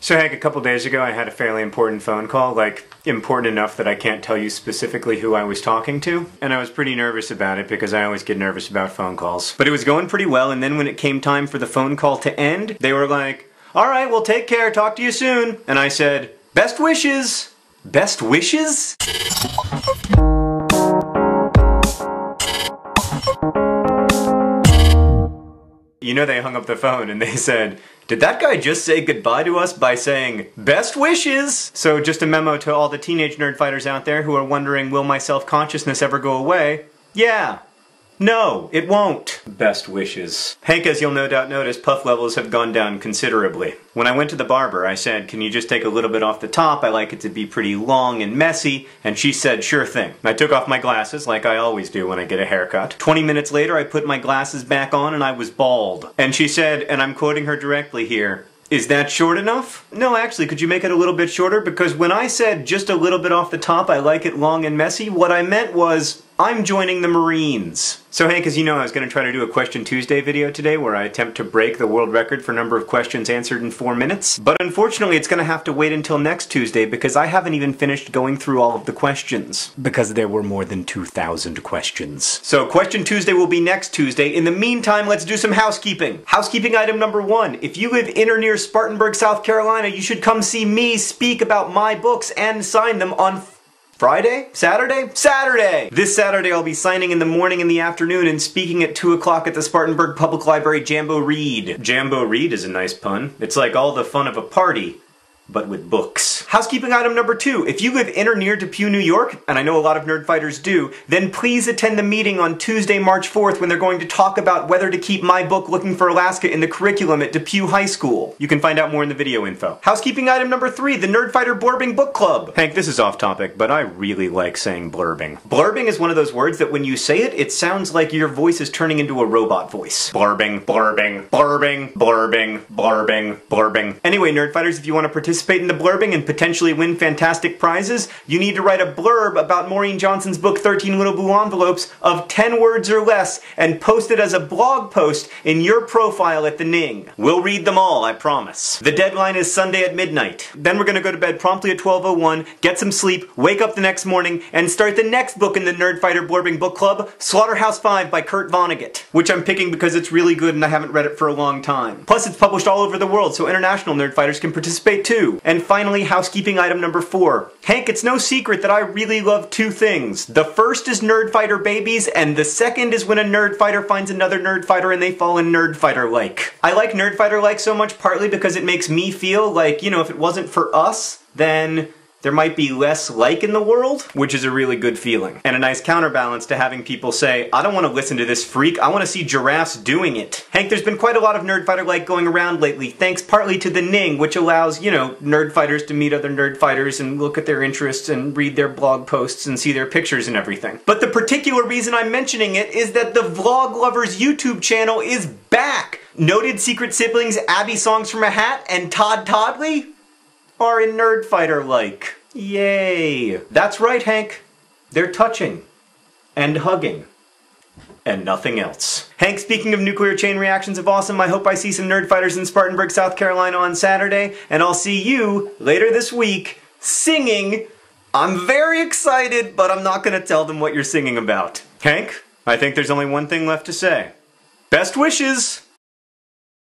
So Hank, a couple days ago I had a fairly important phone call, like important enough that I can't tell you specifically who I was talking to, and I was pretty nervous about it because I always get nervous about phone calls. But it was going pretty well, and then when it came time for the phone call to end, they were like, "Alright, well take care, talk to you soon." And I said, "Best wishes." Best wishes? You know, they hung up the phone and they said, "Did that guy just say goodbye to us by saying, 'Best wishes'?" So just a memo to all the teenage nerdfighters out there who are wondering, will my self-consciousness ever go away? Yeah. No, it won't. Best wishes. Hank, as you'll no doubt notice, puff levels have gone down considerably. When I went to the barber, I said, "Can you just take a little bit off the top? I like it to be pretty long and messy." And she said, "Sure thing." I took off my glasses, like I always do when I get a haircut. 20 minutes later, I put my glasses back on and I was bald. And she said, and I'm quoting her directly here, "Is that short enough?" No, actually, could you make it a little bit shorter? Because when I said just a little bit off the top, I like it long and messy, what I meant was, I'm joining the Marines. So Hank, as you know, I was going to try to do a Question Tuesday video today where I attempt to break the world record for number of questions answered in 4 minutes. But unfortunately, it's going to have to wait until next Tuesday because I haven't even finished going through all of the questions. Because there were more than 2,000 questions. So Question Tuesday will be next Tuesday. In the meantime, let's do some housekeeping. Housekeeping item number 1. If you live in or near Spartanburg, South Carolina, you should come see me speak about my books and sign them on Friday? Saturday? Saturday! This Saturday I'll be signing in the morning and the afternoon and speaking at 2 o'clock at the Spartanburg Public Library Jambo Read. Jambo Read is a nice pun. It's like all the fun of a party, but with books. Housekeeping item number 2. If you live in or near Depew, New York, and I know a lot of Nerdfighters do, then please attend the meeting on Tuesday, March 4th when they're going to talk about whether to keep my book Looking for Alaska in the curriculum at Depew High School. You can find out more in the video info. Housekeeping item number 3, the Nerdfighter Blurbing Book Club. Hank, this is off topic, but I really like saying blurbing. Blurbing is one of those words that when you say it, it sounds like your voice is turning into a robot voice. Blurbing, blurbing, blurbing, blurbing, blurbing, blurbing. Anyway, Nerdfighters, if you want to participate in the blurbing and potentially win fantastic prizes, you need to write a blurb about Maureen Johnson's book 13 Little Blue Envelopes of 10 words or less and post it as a blog post in your profile at the Ning. We'll read them all, I promise. The deadline is Sunday at midnight. Then we're gonna go to bed promptly at 12:01, get some sleep, wake up the next morning, and start the next book in the Nerdfighter Blurbing Book Club, Slaughterhouse 5 by Kurt Vonnegut, which I'm picking because it's really good and I haven't read it for a long time. Plus it's published all over the world, so international Nerdfighters can participate too. And finally, housekeeping item number 4. Hank, it's no secret that I really love 2 things. The first is Nerdfighter babies, and the second is when a Nerdfighter finds another Nerdfighter and they fall in Nerdfighter-like. I like Nerdfighter-like so much partly because it makes me feel like, you know, if it wasn't for us, then there might be less like in the world, which is a really good feeling. And a nice counterbalance to having people say, I don't want to listen to this freak, I want to see giraffes doing it. Hank, there's been quite a lot of Nerdfighter-like going around lately, thanks partly to the Ning, which allows, you know, Nerdfighters to meet other Nerdfighters and look at their interests and read their blog posts and see their pictures and everything. But the particular reason I'm mentioning it is that the Vloglovers YouTube channel is back! Noted secret siblings Abby Songs from a Hat and Todd Toddley are in Nerdfighter-like. Yay! That's right, Hank. They're touching. And hugging. And nothing else. Hank, speaking of nuclear chain reactions of awesome, I hope I see some Nerdfighters in Spartanburg, South Carolina on Saturday, and I'll see you later this week singing. I'm very excited, but I'm not gonna tell them what you're singing about. Hank, I think there's only one thing left to say. Best wishes!